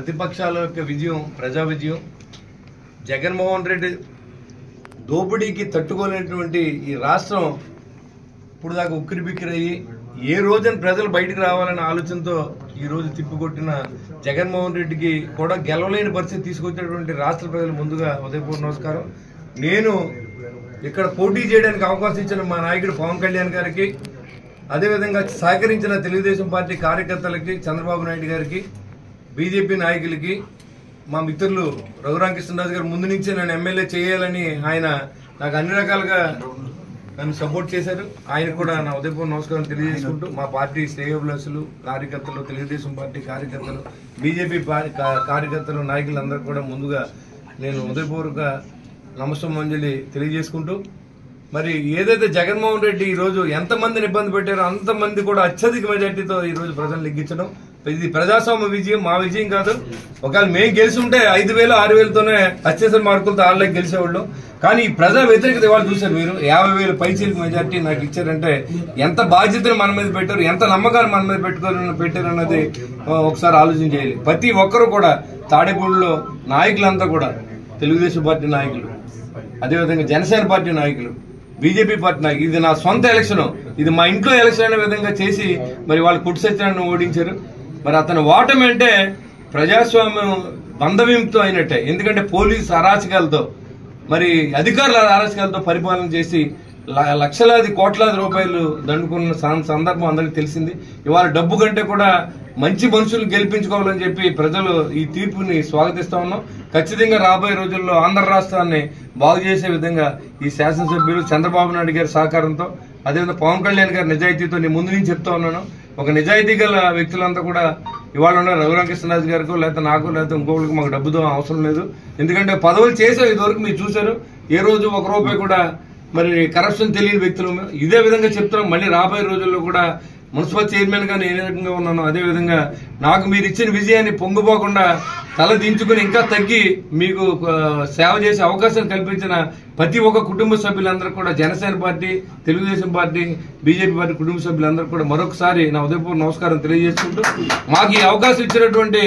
ప్రతిపక్షాల యొక్క విజయం ప్రజా విజయం. జగన్మోహన్ రెడ్డి దోపిడీకి తట్టుకోలేనటువంటి ఈ రాష్ట్రం ఇప్పుడు దాకా ఉక్కిరిబిక్కిరయ్యి ఏ రోజున ప్రజలు బయటకు రావాలనే ఆలోచనతో ఈ రోజు తిప్పికొట్టిన జగన్మోహన్ రెడ్డికి కూడా గెలవలేని పరిస్థితి తీసుకొచ్చినటువంటి రాష్ట్ర ప్రజలు ముందుగా ఉదయపూర్వ నమస్కారం. నేను ఇక్కడ పోటీ చేయడానికి అవకాశం ఇచ్చిన మా నాయకుడు పవన్ కళ్యాణ్ గారికి, అదేవిధంగా సహకరించిన తెలుగుదేశం పార్టీ కార్యకర్తలకి, చంద్రబాబు నాయుడు గారికి, బీజేపీ నాయకులకి, మా మిత్రులు రఘురామకృష్ణరాజు గారు ముందు నుంచే నన్ను ఎమ్మెల్యే చేయాలని ఆయన నాకు అన్ని రకాలుగా నన్ను సపోర్ట్ చేశారు. ఆయన కూడా నా ఉదయపూర్వ నమస్కారం తెలియజేసుకుంటూ మా పార్టీ శ్రేయోభిలాషులు కార్యకర్తలు, తెలుగుదేశం పార్టీ కార్యకర్తలు, బీజేపీ కార్యకర్తలు, నాయకులందరూ కూడా ముందుగా నేను ఉదయపూర్వక నమస్సమాంజలి తెలియజేసుకుంటూ, మరి ఏదైతే జగన్మోహన్ రెడ్డి ఈ రోజు ఎంతమందిని ఇబ్బంది పెట్టారో అంతమంది కూడా అత్యధిక మెజార్టీతో ఈ రోజు ప్రజలు లెగ్గించడం, ఇది ప్రజాస్వామ్య విజయం, మా విజయం కాదు. ఒకవేళ మేము గెలిచి ఉంటే 5,000, 6,000తోనే అత్యవసర మార్కులతో ఆళ్ళకి గెలిచేవాళ్ళు. కానీ ఈ ప్రజా వ్యతిరేకత ఇవాళ చూశారు మీరు. 50,000 పైచీలకు మెజార్టీ నాకు ఇచ్చారంటే ఎంత బాధ్యతను మన మీద పెట్టారు, ఎంత నమ్మకాన్ని మన మీద పెట్టారు అన్నది ఒకసారి ఆలోచన చేయాలి. ప్రతి ఒక్కరు కూడా తాడేపూడిలో నాయకులంతా కూడా తెలుగుదేశం పార్టీ నాయకులు, అదేవిధంగా జనసేన పార్టీ నాయకులు, బీజేపీ పార్టీ నాయకులు, ఇది నా సొంత ఎలక్షన్, ఇది మా ఇంట్లో ఎలక్షన్ అనే విధంగా చేసి మరి వాళ్ళు కుట్టు సత్యాన్ని ఓడించారు. మరి అతను ఓటమి అంటే ప్రజాస్వామ్యం బంధవిముక్తం అయినట్టే. ఎందుకంటే పోలీసు అరాచకాలతో, మరి అధికారుల అరాచకాలతో పరిపాలన చేసి లక్షలాది కోట్లాది రూపాయలు దండుకున్న సందర్భం అందరికీ తెలిసింది. ఇవాళ డబ్బు కంటే కూడా మంచి మనుషులు గెలిపించుకోవాలని చెప్పి ప్రజలు ఈ తీర్పుని స్వాగతిస్తా ఉన్నాం. ఖచ్చితంగా రాబోయే రోజుల్లో ఆంధ్ర రాష్ట్రాన్ని బాగు చేసే విధంగా ఈ శాసనసభ్యులు చంద్రబాబు నాయుడు గారి సహకారంతో, అదేవిధంగా పవన్ కళ్యాణ్ గారి నిజాయితీతో నేను ముందు నుంచి చెప్తా ఉన్నాను. ఒక నిజాయితీ గల వ్యక్తులంతా కూడా ఇవాళ ఉన్న రఘురామకృష్ణరాజు గారికో లేకపోతే నాకు లేకపోతే ఇంకోళ్ళకి మాకు డబ్బుతో అవసరం లేదు. ఎందుకంటే పదవులు చేసే ఇదివరకు మీరు చూశారు, ఏ రోజు 1 రూపాయి కూడా మరి కరప్షన్ తెలియని వ్యక్తులు. ఇదే విధంగా చెప్తున్నాం. మళ్ళీ రాబోయే రోజుల్లో కూడా మున్సిపల్ చైర్మన్ గా నేను ఏ రకంగా ఉన్నాను, అదేవిధంగా నాకు మీరు ఇచ్చిన విజయాన్ని పొంగిపోకుండా తల దించుకుని ఇంకా తగ్గి మీకు సేవ చేసే అవకాశం కల్పించిన ప్రతి ఒక్క కుటుంబ సభ్యులందరూ కూడా, Janasena party, Telugu Desam party, BJP party కుటుంబ సభ్యులందరూ కూడా మరొకసారి నా ఉదయపూర్వ నమస్కారం తెలియజేసుకుంటూ, మాకు ఈ అవకాశం ఇచ్చినటువంటి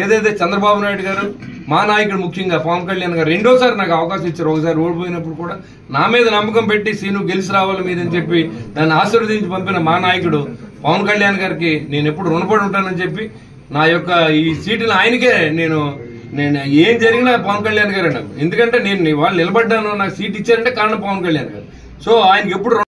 ఏదైతే చంద్రబాబు నాయుడు గారు, మా నాయకుడు ముఖ్యంగా పవన్ కళ్యాణ్ గారు రెండోసారి నాకు అవకాశం ఇచ్చారు. ఒకసారి ఓడిపోయినప్పుడు కూడా నా మీద నమ్మకం పెట్టి సీను గెలిచి రావాలి మీదని చెప్పి నన్ను ఆశీర్వదించి పంపిన మా నాయకుడు పవన్ కళ్యాణ్ గారికి నేను ఎప్పుడు రుణపడి ఉంటానని చెప్పి నా యొక్క ఈ సీటుని ఆయనకే నేను ఏం జరిగినా పవన్ కళ్యాణ్ గారే నాకు. ఎందుకంటే నేను వాళ్ళు నిలబడ్డాను, నాకు సీట్ ఇచ్చారంటే కారణం పవన్ కళ్యాణ్ గారు. సో ఆయనకి ఎప్పుడు